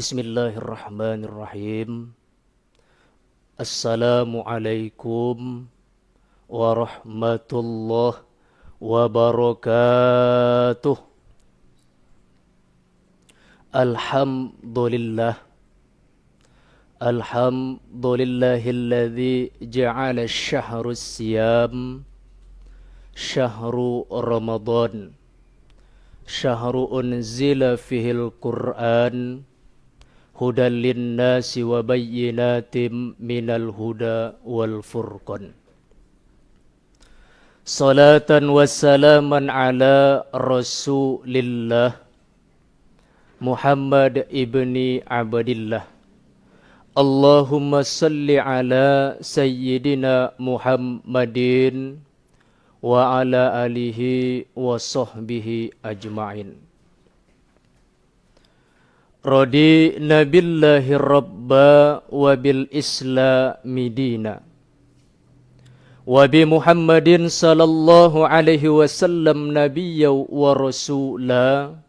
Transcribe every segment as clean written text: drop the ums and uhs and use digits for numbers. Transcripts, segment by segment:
Bismillahirrahmanirrahim. Assalamualaikum warahmatullahi wabarakatuh. Alhamdulillah. Alhamdulillahilladzi ja'ala asy-syahrus siyam syahru Ramadan. Syahru unzila fihil Qur'an hudan linnasi wa bayyinatin minal huda wal furqan. Salatan wa salaman ala Rasulillah Muhammad ibni Abdillah. Allahumma salli ala Sayyidina Muhammadin wa ala alihi wa sahbihi ajma'in. Radina billahi rabba wa bil islami dina wa bi Muhammadin sallallahu alaihi wasallam nabiyya wa rasula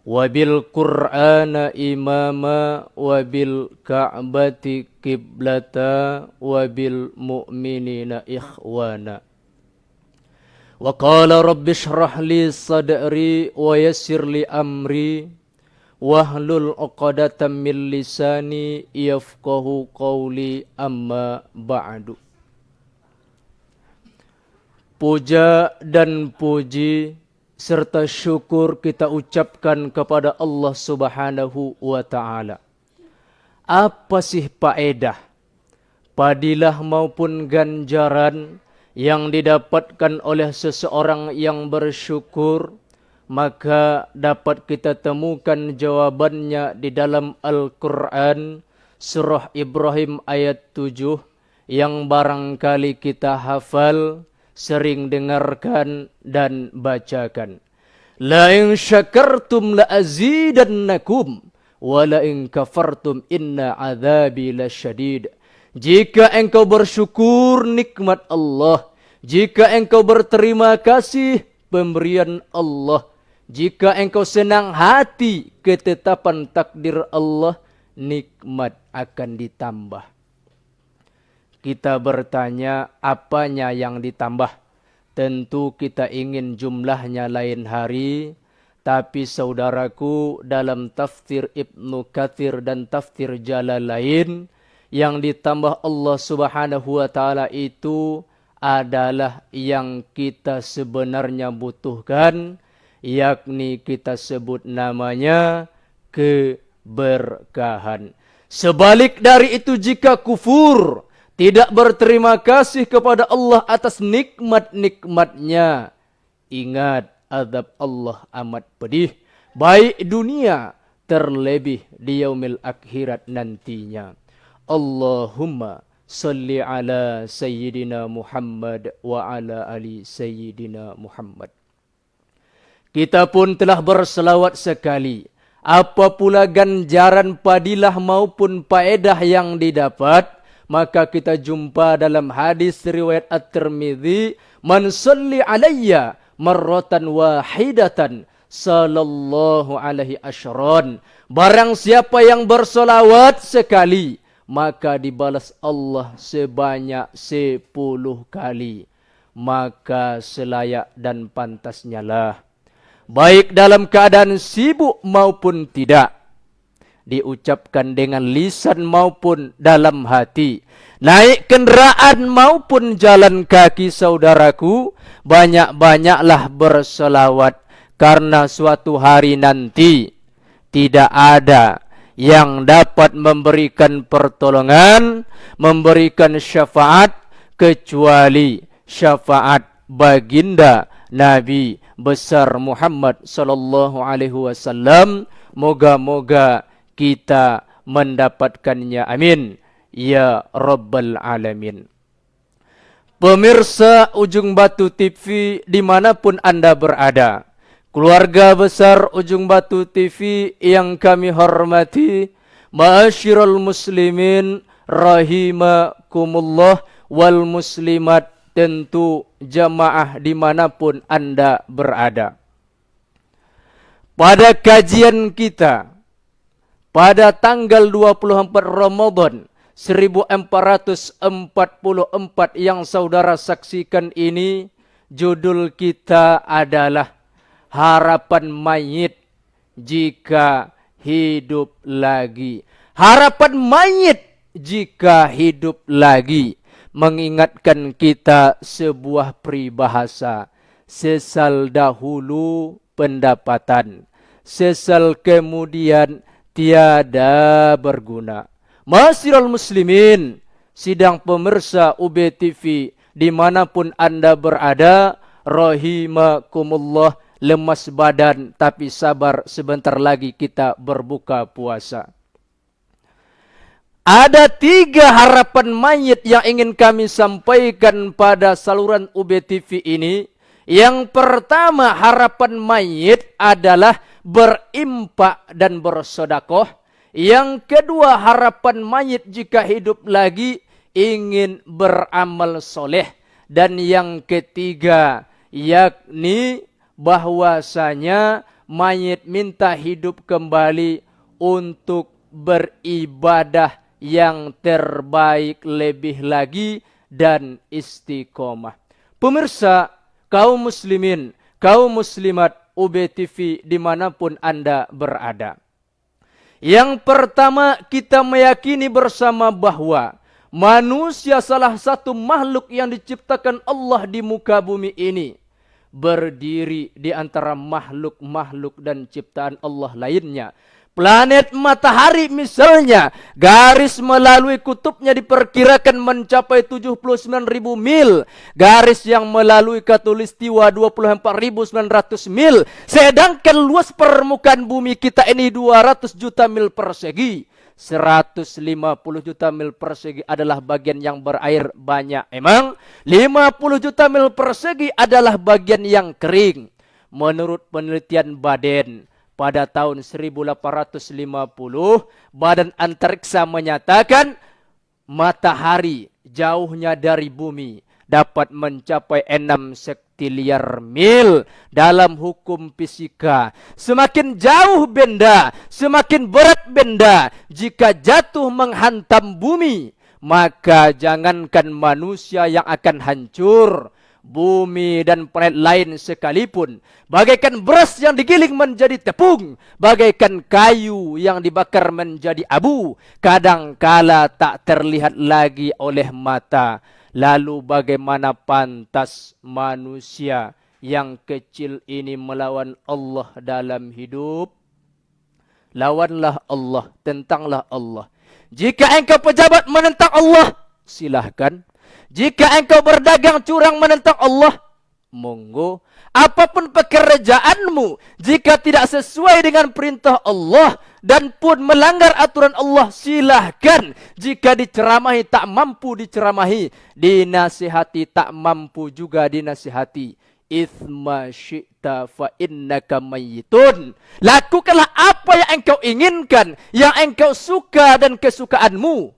wa bil Qur'ana imama wa bil ka'bati qiblata wa bil mu'minina ikhwana. Wa qala rabbi shrah li sadri wa yassir li amri wahlul 'uqdatam min lisani yafqahu qawli amma ba'du. Puja dan puji serta syukur kita ucapkan kepada Allah Subhanahu wa taala. Apa sih faedah, padilah maupun ganjaran yang didapatkan oleh seseorang yang bersyukur? Maka dapat kita temukan jawabannya di dalam Al-Quran surah Ibrahim ayat 7 yang barangkali kita hafal, sering dengarkan dan bacakan. La in syakartum la azidannakum wa la in kafartum inna adzabi lasyadid. Jika engkau bersyukur nikmat Allah, jika engkau berterima kasih pemberian Allah, jika engkau senang hati ketetapan takdir Allah, nikmat akan ditambah. Kita bertanya, apanya yang ditambah? Tentu kita ingin jumlahnya lain hari. Tapi saudaraku, dalam tafsir Ibnu Katsir dan tafsir Jalalain, yang ditambah Allah Subhanahu wa taala itu adalah yang kita sebenarnya butuhkan, yakni kita sebut namanya keberkahan. Sebalik dari itu, jika kufur, tidak berterima kasih kepada Allah atas nikmat-nikmatnya, ingat azab Allah amat pedih, baik dunia terlebih di yaumil akhirat nantinya. Allahumma salli ala Sayyidina Muhammad wa ala ali Sayyidina Muhammad. Kita pun telah berselawat sekali. Apa pula ganjaran padilah maupun faedah yang didapat? Maka kita jumpa dalam hadis riwayat At-Tirmidzi, man salli alayya marratan wahidatan sallallahu alaihi asyran. Barang siapa yang bersolawat sekali, maka dibalas Allah sebanyak 10 kali. Maka selayak dan pantasnya lah, baik dalam keadaan sibuk maupun tidak, diucapkan dengan lisan maupun dalam hati, naik kendaraan maupun jalan kaki. Saudaraku, banyak-banyaklah berselawat, karena suatu hari nanti tidak ada yang dapat memberikan pertolongan, memberikan syafaat, kecuali syafaat baginda Nabi besar Muhammad sallallahu alaihi wasallam. Moga-moga kita mendapatkannya, amin ya rabbal alamin. Pemirsa Ujung Batu TV dimanapun Anda berada, keluarga besar Ujung Batu TV yang kami hormati, ma'asyiral muslimin rahimakumullah wal muslimat, tentu jamaah dimanapun Anda berada. Pada kajian kita pada tanggal 24 Ramadan 1444 yang saudara saksikan ini, judul kita adalah Harapan Mayit Jika Hidup Lagi. Harapan mayit jika hidup lagi, mengingatkan kita sebuah peribahasa. Sesal dahulu pendapatan, sesal kemudian tiada berguna. Ma'asyiral muslimin, sidang pemirsa UBTV dimanapun Anda berada, rahimakumullah, lemas badan tapi sabar, sebentar lagi kita berbuka puasa. Ada 3 harapan mayit yang ingin kami sampaikan pada saluran UBTV ini. Yang pertama, harapan mayit adalah berimpak dan bersedekah. Yang kedua, harapan mayit jika hidup lagi ingin beramal soleh. Dan yang ketiga, yakni bahwasanya mayit minta hidup kembali untuk beribadah yang terbaik lebih lagi dan istiqomah. Pemirsa, kaum muslimin, kaum muslimat UBTV dimanapun Anda berada. Yang pertama, kita meyakini bersama bahwa manusia salah satu makhluk yang diciptakan Allah di muka bumi ini, berdiri di antara makhluk-makhluk dan ciptaan Allah lainnya. Planet matahari misalnya, garis melalui kutubnya diperkirakan mencapai 79.000 mil. Garis yang melalui khatulistiwa 24.900 mil. Sedangkan luas permukaan bumi kita ini 200 juta mil persegi. 150 juta mil persegi adalah bagian yang berair banyak. Emang 50 juta mil persegi adalah bagian yang kering. Menurut penelitian Baden, pada tahun 1850, Badan Antariksa menyatakan matahari jauhnya dari bumi dapat mencapai 6 sektiliar mil. Dalam hukum fisika, semakin jauh benda, semakin berat benda. Jika jatuh menghantam bumi, maka jangankan manusia yang akan hancur, bumi dan planet lain sekalipun, bagaikan beras yang digiling menjadi tepung, bagaikan kayu yang dibakar menjadi abu, kadangkala tak terlihat lagi oleh mata. Lalu bagaimana pantas manusia yang kecil ini melawan Allah dalam hidup? Lawanlah Allah, tentanglah Allah. Jika engkau pejabat menentang Allah, silahkan. Jika engkau berdagang curang menentang Allah, monggo. Apapun pekerjaanmu, jika tidak sesuai dengan perintah Allah dan pun melanggar aturan Allah, silahkan. Jika diceramahi tak mampu diceramahi, dinasihati tak mampu juga dinasihati. Ithma syi'ta fa innaka mayyitun. Lakukanlah apa yang engkau inginkan, yang engkau suka dan kesukaanmu.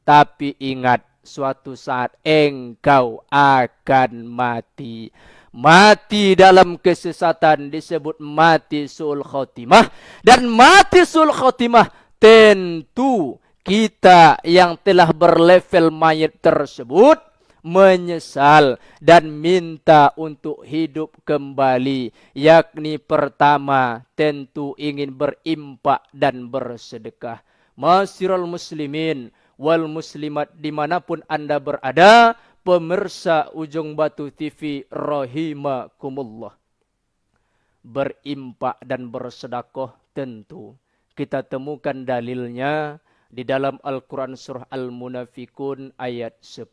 Tapi ingat, suatu saat engkau akan mati. Mati dalam kesesatan disebut mati sul khotimah. Dan mati sul khotimah tentu kita yang telah berlevel mayat tersebut menyesal dan minta untuk hidup kembali. Yakni pertama, tentu ingin berimpak dan bersedekah. Ma'asyiral muslimin wal muslimat dimanapun Anda berada, pemirsa Ujung Batu TV rahimakumullah. Berimpak dan bersedekah tentu kita temukan dalilnya di dalam Al-Quran surah Al-Munafikun ayat 10.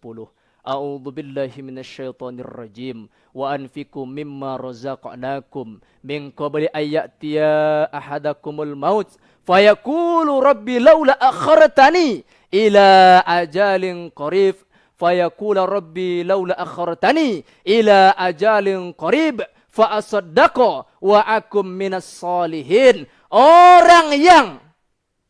A'udzu billahi minasyaitonir rajim wa anfiqu mimma razaqnakum min qabli ayyatiya ahadakumul maut fayaqulu rabbi laula akhartani ila ajalin qarib fayaqulu rabbi laula akhartani ila ajalin qarib fa asaddaqa wa akum minas salihin. Orang yang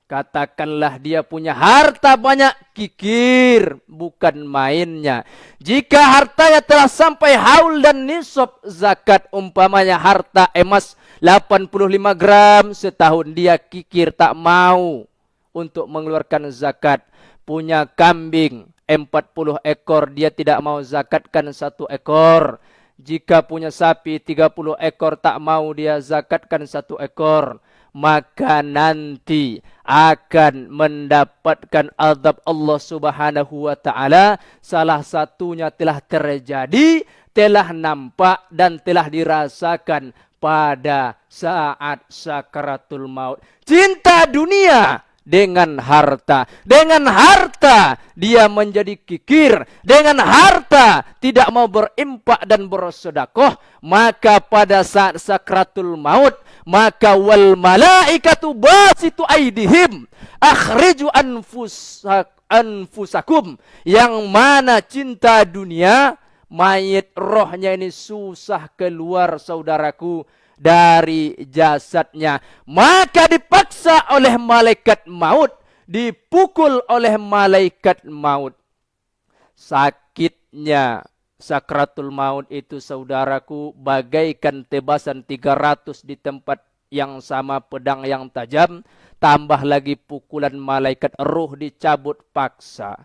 katakanlah dia punya harta banyak, kikir bukan mainnya. Jika hartanya telah sampai haul dan nisab zakat, umpamanya harta emas 85 gram setahun, dia kikir tak mau. untuk mengeluarkan zakat. Punya kambing 40 ekor, dia tidak mau zakatkan 1 ekor. Jika punya sapi 30 ekor, tak mau dia zakatkan 1 ekor. Maka nanti akan mendapatkan azab Allah Subhanahu wa taala. Salah satunya telah terjadi, telah nampak dan telah dirasakan pada saat sakaratul maut. Cinta dunia dengan harta. Dengan harta dia menjadi kikir. Dengan harta tidak mau berimpak dan bersedekah. Maka pada saat sakaratul maut, maka wal malaikatu basitu aidihim akhriju anfusakum, yang mana cinta dunia, mayit rohnya ini susah keluar saudaraku dari jasadnya, maka dipaksa oleh malaikat maut, dipukul oleh malaikat maut. Sakitnya sakratul maut itu saudaraku bagaikan tebasan 300 di tempat yang sama, pedang yang tajam, tambah lagi pukulan malaikat, ruh dicabut paksa.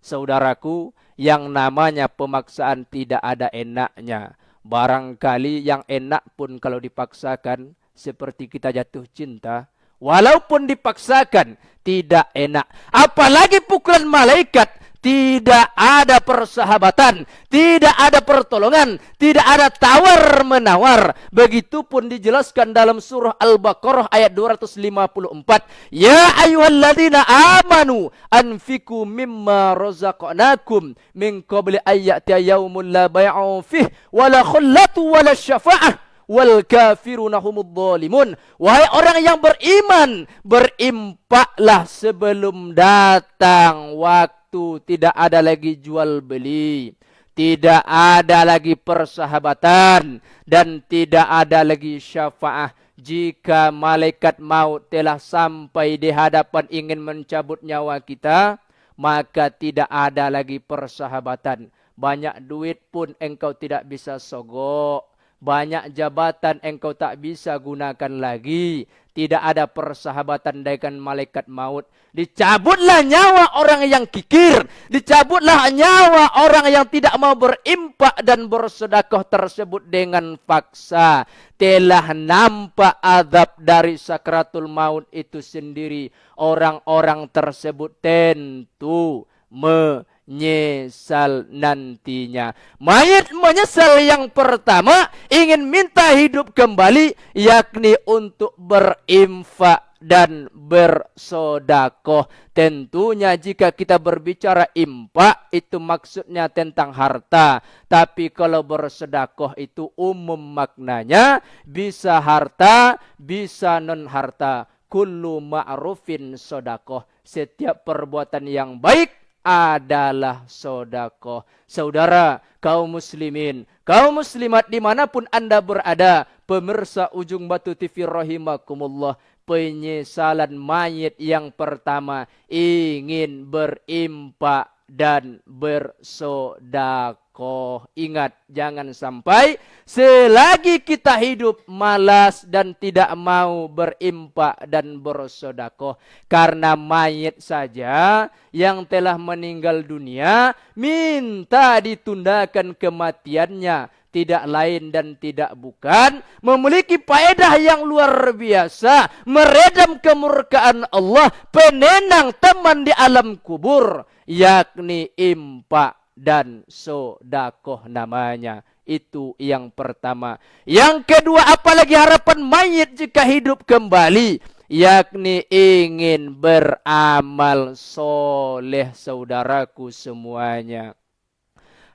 Saudaraku, yang namanya pemaksaan tidak ada enaknya. Barangkali yang enak pun kalau dipaksakan, seperti kita jatuh cinta, walaupun dipaksakan tidak enak. Apalagi pukulan malaikat, tidak ada persahabatan, tidak ada pertolongan, tidak ada tawar-menawar. Begitupun dijelaskan dalam surah Al-Baqarah ayat 254. Ya ayyuhalladzina amanu anfiqu mimma razaqnakum min qabli ayyatiya yaumul la bai'un fihi wala khullatu wala syafa'ah wal kafiruna humudz zalimun. Wahai orang yang beriman, berimpaklah sebelum datang waktu. Tidak ada lagi jual beli, tidak ada lagi persahabatan, dan tidak ada lagi syafaah. Jika malaikat maut telah sampai di hadapan ingin mencabut nyawa kita, maka tidak ada lagi persahabatan. Banyak duit pun engkau tidak bisa sogok, banyak jabatan engkau tak bisa gunakan lagi. Tidak ada persahabatan dengan malaikat maut. Dicabutlah nyawa orang yang kikir. Dicabutlah nyawa orang yang tidak mau berimpak dan bersedekah tersebut dengan paksa. Telah nampak azab dari sakratul maut itu sendiri. Orang-orang tersebut tentu menyesal nantinya. Mayat menyesal yang pertama, ingin minta hidup kembali, yakni untuk berinfak dan bersodakoh. Tentunya jika kita berbicara infak, itu maksudnya tentang harta. Tapi kalau bersodakoh itu umum maknanya, bisa harta, bisa non harta. Kullu ma'rufin sodakoh. Setiap perbuatan yang baik adalah sodakoh. Saudara, kaum muslimin, kaum muslimat dimanapun anda berada, pemirsa Ujung Batu TV rahimakumullah, penyesalan mayit yang pertama, ingin berimpak dan bersodakoh. Ingat, jangan sampai selagi kita hidup malas dan tidak mau berimpak dan bersodakoh. Karena mayit saja yang telah meninggal dunia minta ditundakan kematiannya, tidak lain dan tidak bukan memiliki faedah yang luar biasa, meredam kemurkaan Allah, penenang teman di alam kubur, yakni impak dan sodakoh namanya. Itu yang pertama. Yang kedua, apalagi harapan mayit jika hidup kembali, yakni ingin beramal soleh, saudaraku semuanya.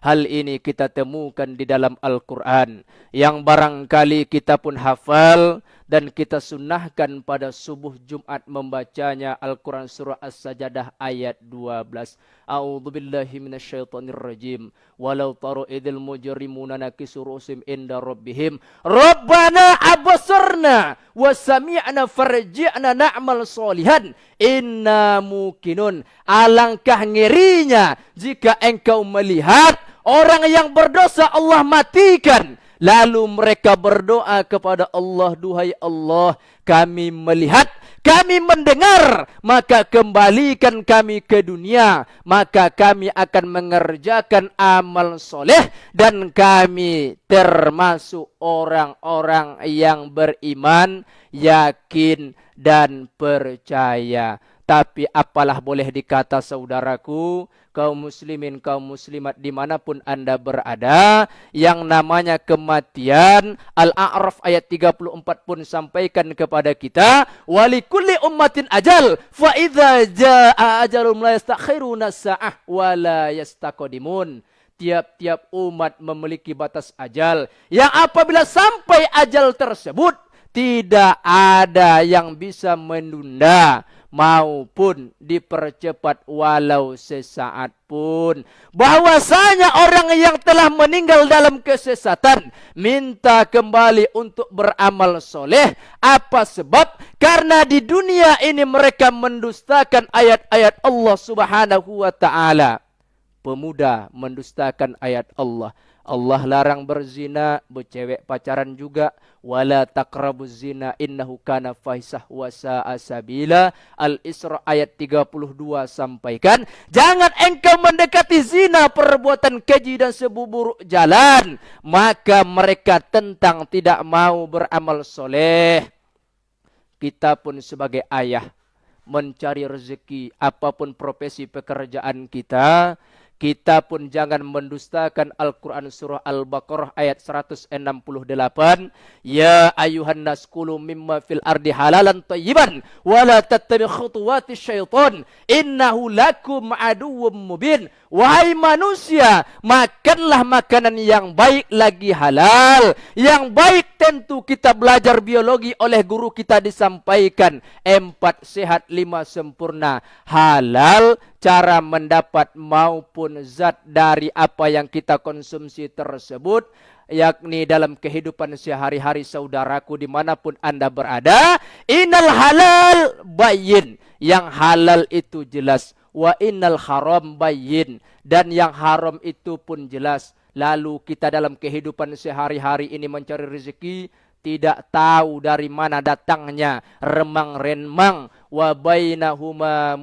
Hal ini kita temukan di dalam Al-Quran, yang barangkali kita pun hafal dan kita sunnahkan pada subuh Jumat membacanya. Al-Quran surah As-Sajadah ayat 12. A'udzubillahi minasyaitonirrajim. Walau taru idil mujrimuna nakisu ru'usihim inda rabbihim Rabbana abasarna wa sami'na farji'na na'mal solihan inna mukinun. Alangkah ngerinya jika engkau melihat orang yang berdosa Allah matikan, lalu mereka berdoa kepada Allah, duhai Allah, kami melihat, kami mendengar, maka kembalikan kami ke dunia, maka kami akan mengerjakan amal soleh dan kami termasuk orang-orang yang beriman, yakin dan percaya. Tapi apalah boleh dikata saudaraku, kaum muslimin, kaum muslimat dimanapun anda berada, yang namanya kematian, Al-A'raf ayat 34 pun sampaikan kepada kita, walikulli ummatin ajal, fa idza jaa ajalum la yastakhiruna sa'ah wa la yastaqdimun. Tiap-tiap umat memiliki batas ajal, yang apabila sampai ajal tersebut, tidak ada yang bisa menunda maupun dipercepat walau sesaat pun. Bahwasanya orang yang telah meninggal dalam kesesatan minta kembali untuk beramal soleh. Apa sebab? Karena di dunia ini mereka mendustakan ayat-ayat Allah Subhanahu wa ta'ala. Pemuda mendustakan ayat Allah. Allah larang berzina, bercewek pacaran juga. Wala taqrabuz zina innahu kana fahisah wa sa'a sabila. Al-Isra ayat 32 sampaikan, jangan engkau mendekati zina, perbuatan keji dan sebuburuk jalan. Maka mereka tentang tidak mau beramal soleh. Kita pun sebagai ayah mencari rezeki, apapun profesi pekerjaan kita, kita pun jangan mendustakan Al-Quran surah Al-Baqarah ayat 168. Ya ayuhan nas kulu mimma fil ardi halalan tayyiban wala tattabi khutuwati syaitan innahu lakum aduwwum mubin. Wahai manusia, makanlah makanan yang baik lagi halal. Yang baik tentu kita belajar biologi oleh guru kita disampaikan 4 sehat 5 sempurna. Halal cara mendapat maupun zat dari apa yang kita konsumsi tersebut, yakni dalam kehidupan sehari-hari saudaraku dimanapun anda berada. Innal halal bayyin, yang halal itu jelas. Wa innal haram bayyin, dan yang haram itu pun jelas. Lalu kita dalam kehidupan sehari-hari ini mencari rezeki, tidak tahu dari mana datangnya remang-remang. Wa bainahuma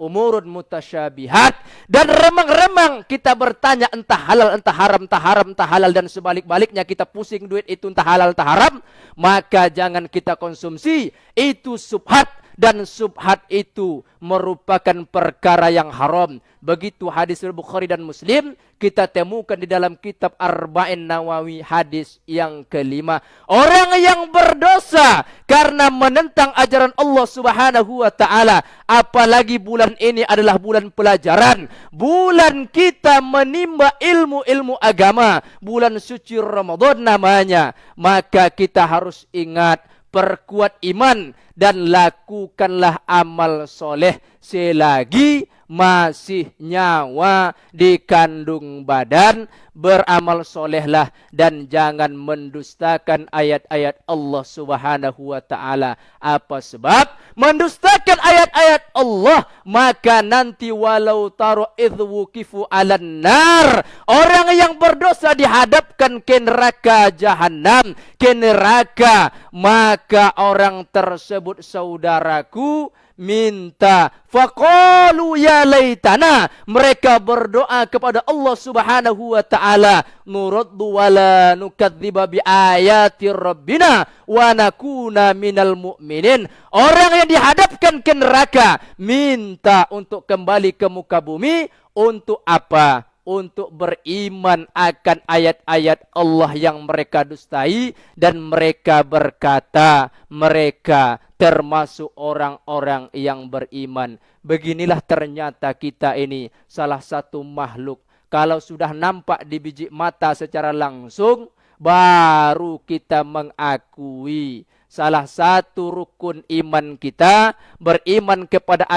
umurun mutasyabihat, dan remang-remang kita bertanya entah halal entah haram, entah haram entah halal, dan sebalik-baliknya kita pusing duit itu entah halal entah haram. Maka jangan kita konsumsi, itu subhat, dan subhat itu merupakan perkara yang haram. Begitu hadis Bukhari dan Muslim kita temukan di dalam kitab Arba'in Nawawi hadis yang kelima. Orang yang berdosa karena menentang ajaran Allah Subhanahu wa ta'ala, apalagi bulan ini adalah bulan pelajaran, bulan kita menimba ilmu-ilmu agama, bulan suci Ramadan namanya, maka kita harus ingat, perkuat iman dan lakukanlah amal soleh selagi masih nyawa di kandung badan. Beramal solehlah dan jangan mendustakan ayat-ayat Allah Subhanahu wa ta'ala. Apa sebab? Mendustakan ayat-ayat Allah, maka nanti walau taro idhu kifu alan nar, orang yang berdosa dihadapkan ke neraka jahanam, ke neraka, maka orang tersebut saudaraku minta, faqalu ya laitana, mereka berdoa kepada Allah Subhanahu wa ta'ala, nuraddu wala nukadziba bi ayati rabbina wa nakuna minal mu'minin. Orang yang dihadapkan ke neraka minta untuk kembali ke muka bumi. Untuk apa? Untuk beriman akan ayat-ayat Allah yang mereka dustai, dan mereka berkata mereka termasuk orang-orang yang beriman. Beginilah ternyata kita ini salah satu makhluk, kalau sudah nampak di biji mata secara langsung, baru kita mengakui salah satu rukun iman kita, beriman kepada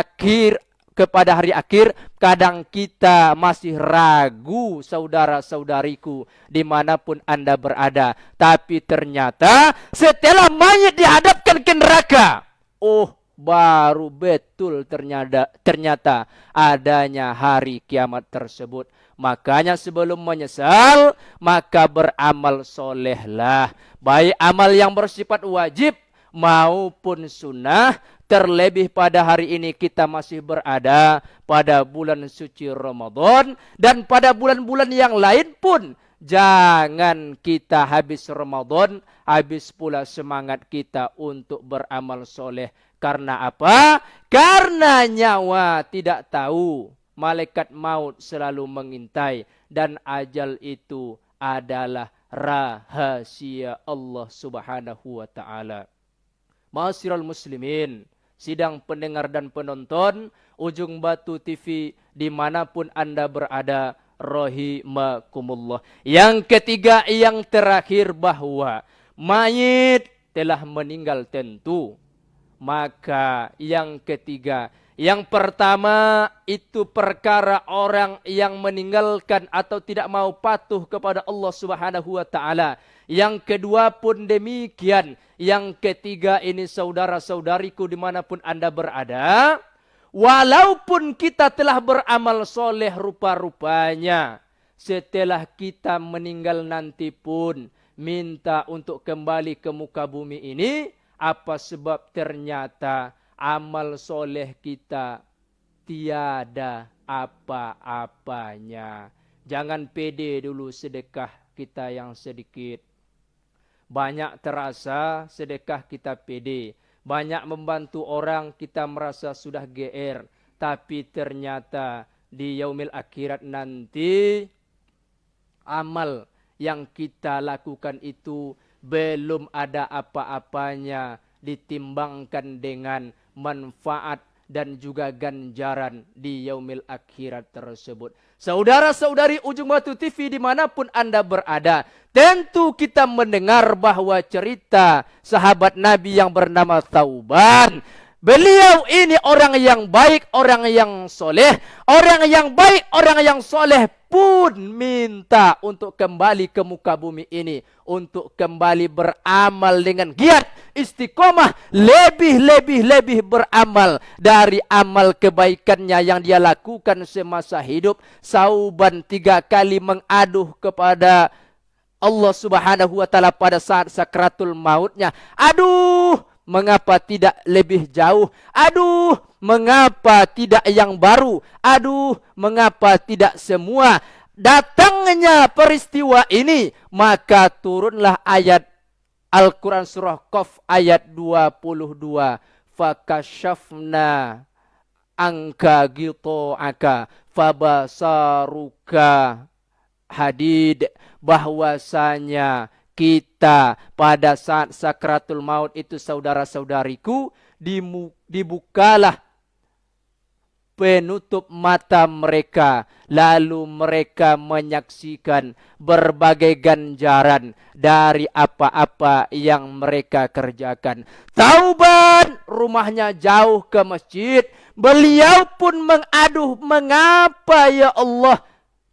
hari akhir. Kadang kita masih ragu saudara-saudariku dimanapun anda berada. Tapi ternyata setelah mayat dihadapkan ke neraka, baru betul ternyata adanya hari kiamat tersebut. Makanya sebelum menyesal, maka beramal solehlah. Baik amal yang bersifat wajib, maupun sunnah, terlebih pada hari ini kita masih berada pada bulan suci Ramadan, dan pada bulan-bulan yang lain pun jangan kita habis Ramadan, habis pula semangat kita untuk beramal soleh. Karena apa? Karena nyawa tidak tahu, malaikat maut selalu mengintai, dan ajal itu adalah rahasia Allah Subhanahu wa ta'ala. Ma'asyiral muslimin, sidang pendengar dan penonton Ujung Batu TV dimanapun Anda berada, rahimakumullah. Yang ketiga, yang terakhir, bahwa mayit telah meninggal tentu. Maka yang ketiga, yang pertama itu perkara orang yang meninggalkan atau tidak mau patuh kepada Allah Subhanahu wa ta'ala. Yang kedua pun demikian. Yang ketiga ini saudara-saudariku dimanapun Anda berada, walaupun kita telah beramal soleh rupa-rupanya, setelah kita meninggal nanti pun minta untuk kembali ke muka bumi ini. Apa sebab? Ternyata amal soleh kita tiada apa-apanya. Jangan pede dulu sedekah kita yang sedikit. Banyak terasa sedekah kita pede. Banyak membantu orang kita merasa sudah GR. Tapi ternyata di yaumil akhirat nanti amal yang kita lakukan itu belum ada apa-apanya ditimbangkan dengan manfaat dan juga ganjaran di yaumil akhirat tersebut. Saudara-saudari Ujung Batu TV dimanapun Anda berada, tentu kita mendengar bahwa cerita sahabat Nabi yang bernama Thauban. Beliau ini orang yang baik, orang yang soleh. Orang yang baik, orang yang soleh pun minta untuk kembali ke muka bumi ini. Untuk kembali beramal dengan giat, istiqomah, lebih beramal dari amal kebaikannya yang dia lakukan semasa hidup. Thauban 3 kali mengaduh kepada Allah Subhanahu wa ta'ala pada saat sakratul mautnya. Aduh, mengapa tidak lebih jauh? Aduh, mengapa tidak yang baru? Aduh, mengapa tidak semua? Datangnya peristiwa ini, maka turunlah ayat Al-Quran surah Qaf ayat 22. Fakashafna angka gito'aka fabasaruka hadid. Bahwasanya kita pada saat sakratul maut itu, saudara-saudariku, dibukalah penutup mata mereka, lalu mereka menyaksikan berbagai ganjaran dari apa-apa yang mereka kerjakan. Thauban rumahnya jauh ke masjid, beliau pun mengaduh, mengapa ya Allah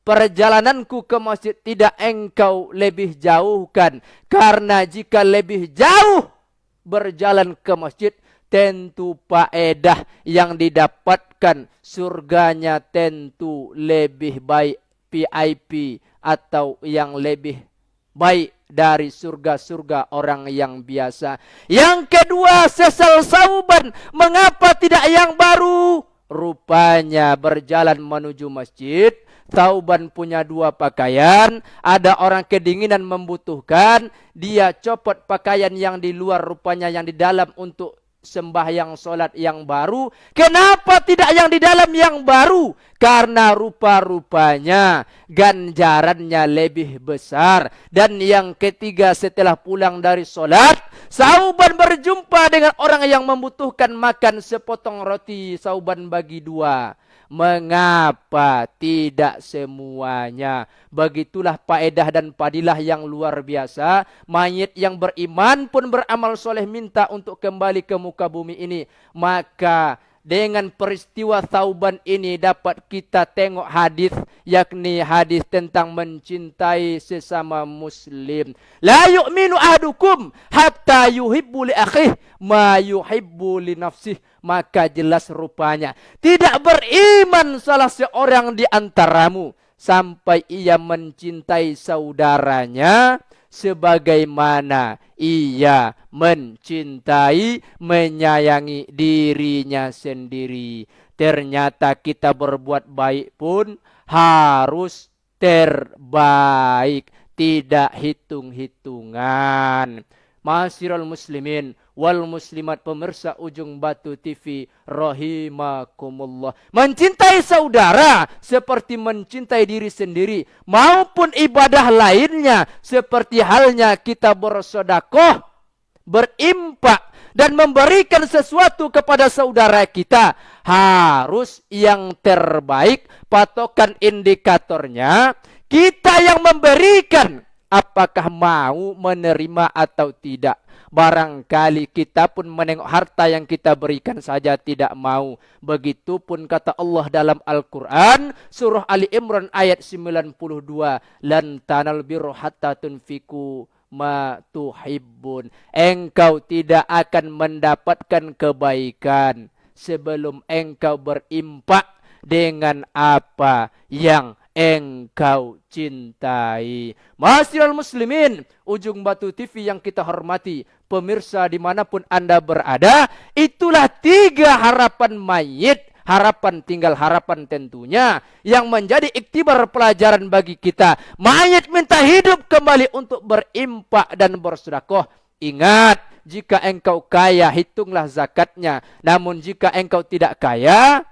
perjalananku ke masjid tidak engkau lebih jauhkan? Karena jika lebih jauh berjalan ke masjid, tentu faedah yang didapatkan surganya tentu lebih baik, VIP atau yang lebih baik dari surga-surga orang yang biasa. Yang kedua, sesal Thauban, mengapa tidak yang baru? Rupanya berjalan menuju masjid, Thauban punya 2 pakaian. Ada orang kedinginan membutuhkan, dia copot pakaian yang di luar, rupanya yang di dalam untuk sembahyang solat yang baru. Kenapa tidak yang di dalam yang baru? Karena rupa-rupanya ganjarannya lebih besar. Dan yang ketiga, setelah pulang dari solat, Thauban berjumpa dengan orang yang membutuhkan makan sepotong roti. Thauban bagi 2. Mengapa tidak semuanya? Begitulah faedah dan fadilah yang luar biasa. Mayit yang beriman pun beramal soleh minta untuk kembali ke muka bumi ini. Maka dengan peristiwa Thauban ini dapat kita tengok hadis, yakni hadis tentang mencintai sesama muslim. La yu'minu ahadukum hatta yuhibbu li akhih ma yuhibbu li nafsih. Maka jelas rupanya tidak beriman salah seorang di antaramu sampai ia mencintai saudaranya sebagaimana ia mencintai, menyayangi dirinya sendiri. Ternyata kita berbuat baik pun harus terbaik, tidak hitung-hitungan. Ma'asyiral muslimin wal muslimat, pemirsa Ujung Batu TV rahimakumullah. Mencintai saudara seperti mencintai diri sendiri, maupun ibadah lainnya seperti halnya kita bersedekah, berimpak dan memberikan sesuatu kepada saudara kita, harus yang terbaik. Patokan indikatornya kita yang memberikan, apakah mau menerima atau tidak. Barangkali kita pun menengok harta yang kita berikan saja tidak mau. Begitupun kata Allah dalam Al-Quran, surah Ali Imran ayat 92, lan tanal birra hatta tunfiku ma tuhibbun. Engkau tidak akan mendapatkan kebaikan sebelum engkau berimpak dengan apa yang engkau cintai. Ma'asyiral muslimin, Ujung Batu TV yang kita hormati, pemirsa dimanapun Anda berada, itulah 3 harapan mayit. Harapan tinggal harapan tentunya yang menjadi iktibar pelajaran bagi kita. Mayit minta hidup kembali untuk berimpak dan bersedekah. Ingat, jika engkau kaya, hitunglah zakatnya. Namun jika engkau tidak kaya,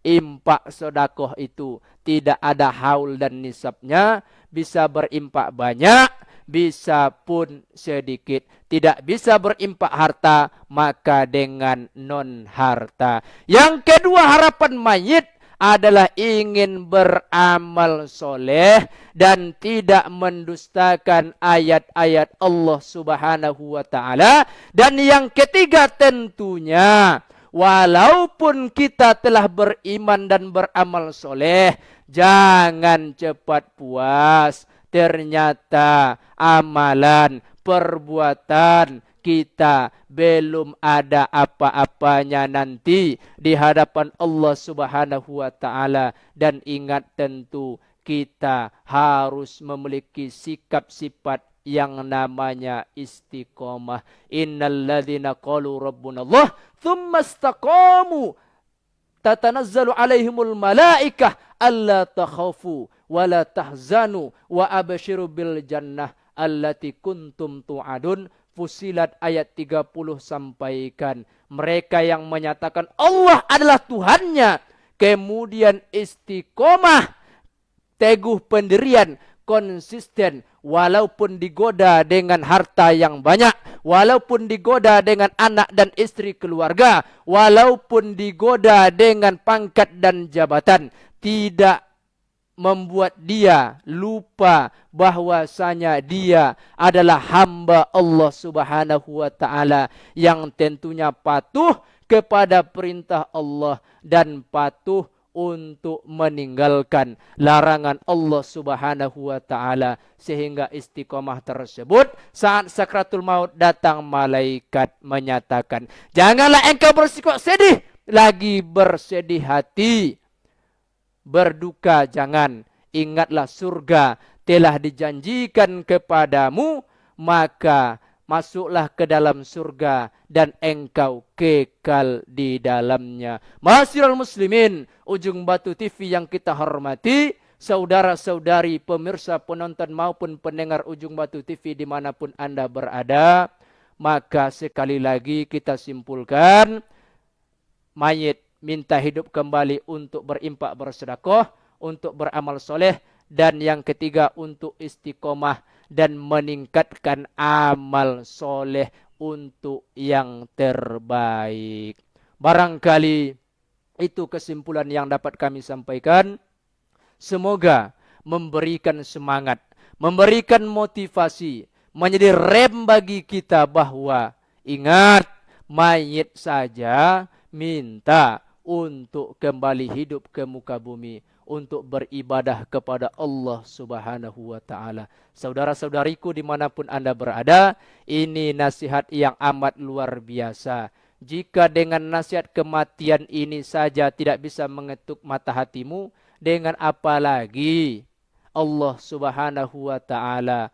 impak sedekah itu tidak ada haul dan nisabnya. Bisa berimpak banyak, bisa pun sedikit. Tidak bisa berimpak harta, maka dengan non harta. Yang kedua, harapan mayit adalah ingin beramal soleh dan tidak mendustakan ayat-ayat Allah Subhanahu wa ta'ala. Dan yang ketiga tentunya, walaupun kita telah beriman dan beramal soleh, jangan cepat puas. Ternyata amalan, perbuatan kita belum ada apa-apanya nanti di hadapan Allah Subhanahu wa ta'ala. Dan ingat, tentu kita harus memiliki sikap sifat yang namanya istiqomah. Innalladzina qalu rabbunallah thumma istaqamu tatanazzalu alaihimul malaikah alla takhafu wa la tahzanu wa abshiru bil jannah allati kuntum tu'adun. Fusilat ayat 30 sampaikan, mereka yang menyatakan Allah adalah Tuhannya, kemudian istiqomah, teguh pendirian, konsisten, walaupun digoda dengan harta yang banyak, walaupun digoda dengan anak dan istri keluarga, walaupun digoda dengan pangkat dan jabatan, tidak membuat dia lupa bahwasanya dia adalah hamba Allah Subhanahu wa ta'ala yang tentunya patuh kepada perintah Allah dan patuh untuk meninggalkan larangan Allah Subhanahu wa ta'ala. Sehingga istiqomah tersebut saat sakratul maut datang, malaikat menyatakan, janganlah engkau bersikap sedih, lagi bersedih hati, berduka jangan. Ingatlah surga telah dijanjikan kepadamu, maka masuklah ke dalam surga dan engkau kekal di dalamnya. Ma'asyiral muslimin, Ujung Batu TV yang kita hormati, saudara-saudari pemirsa, penonton maupun pendengar Ujung Batu TV dimanapun Anda berada, maka sekali lagi kita simpulkan, mayit minta hidup kembali untuk berimpak bersedekah, untuk beramal soleh, dan yang ketiga untuk istiqomah dan meningkatkan amal soleh untuk yang terbaik. Barangkali itu kesimpulan yang dapat kami sampaikan. Semoga memberikan semangat, memberikan motivasi, menjadi rem bagi kita bahwa ingat, mayit saja minta untuk kembali hidup ke muka bumi, untuk beribadah kepada Allah Subhanahu wa ta'ala. Saudara-saudariku dimanapun Anda berada, ini nasihat yang amat luar biasa. Jika dengan nasihat kematian ini saja tidak bisa mengetuk mata hatimu, dengan apa lagi Allah Subhanahu wa ta'ala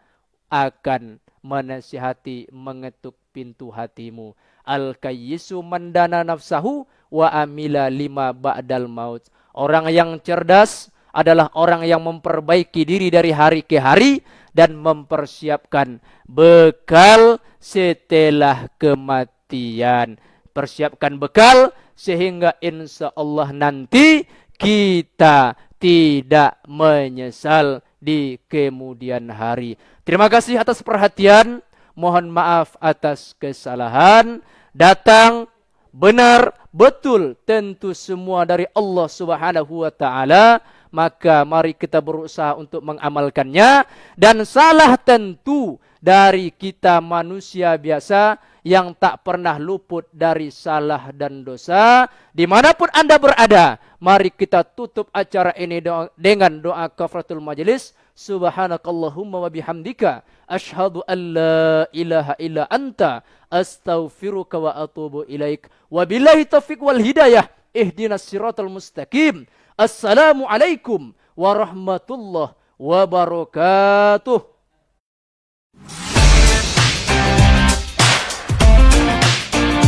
akan menasihati, mengetuk pintu hatimu. Al-kayyisu mandana nafsahu wa amila lima ba'dal maut. Orang yang cerdas adalah orang yang memperbaiki diri dari hari ke hari dan mempersiapkan bekal setelah kematian. Persiapkan bekal sehingga insya Allah nanti kita tidak menyesal di kemudian hari. Terima kasih atas perhatian. Mohon maaf atas kesalahan. Datang benar, betul, tentu semua dari Allah Subhanahu wa taala. Maka mari kita berusaha untuk mengamalkannya. Dan salah tentu dari kita manusia biasa yang tak pernah luput dari salah dan dosa. Dimanapun Anda berada, mari kita tutup acara ini dengan doa kafaratul majelis. Subhanakallahumma wa bihamdika asyhadu an la ilaha illa anta astaghfiruka wa atubu ilaik. Wabillahi taufiq wal hidayah. Ihdinas siratal mustaqim. Assalamualaikum warahmatullahi wabarakatuh.